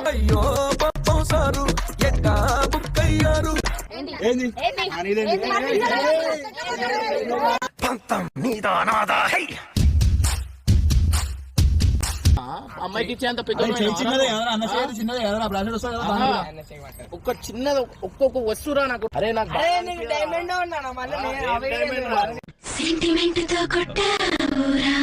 అయ్యో పాపం సారు ఎట్టా బుక్కయ్యారు పంతం నీదా నాదా హై అమ్మాయికి ఇచ్చేంత పెద్ద ఒక్క చిన్నది ఒక్కొక్క వస్తువురా నాకు. అరే నాకు సెంటిమెంట్ తో కొట్టావురా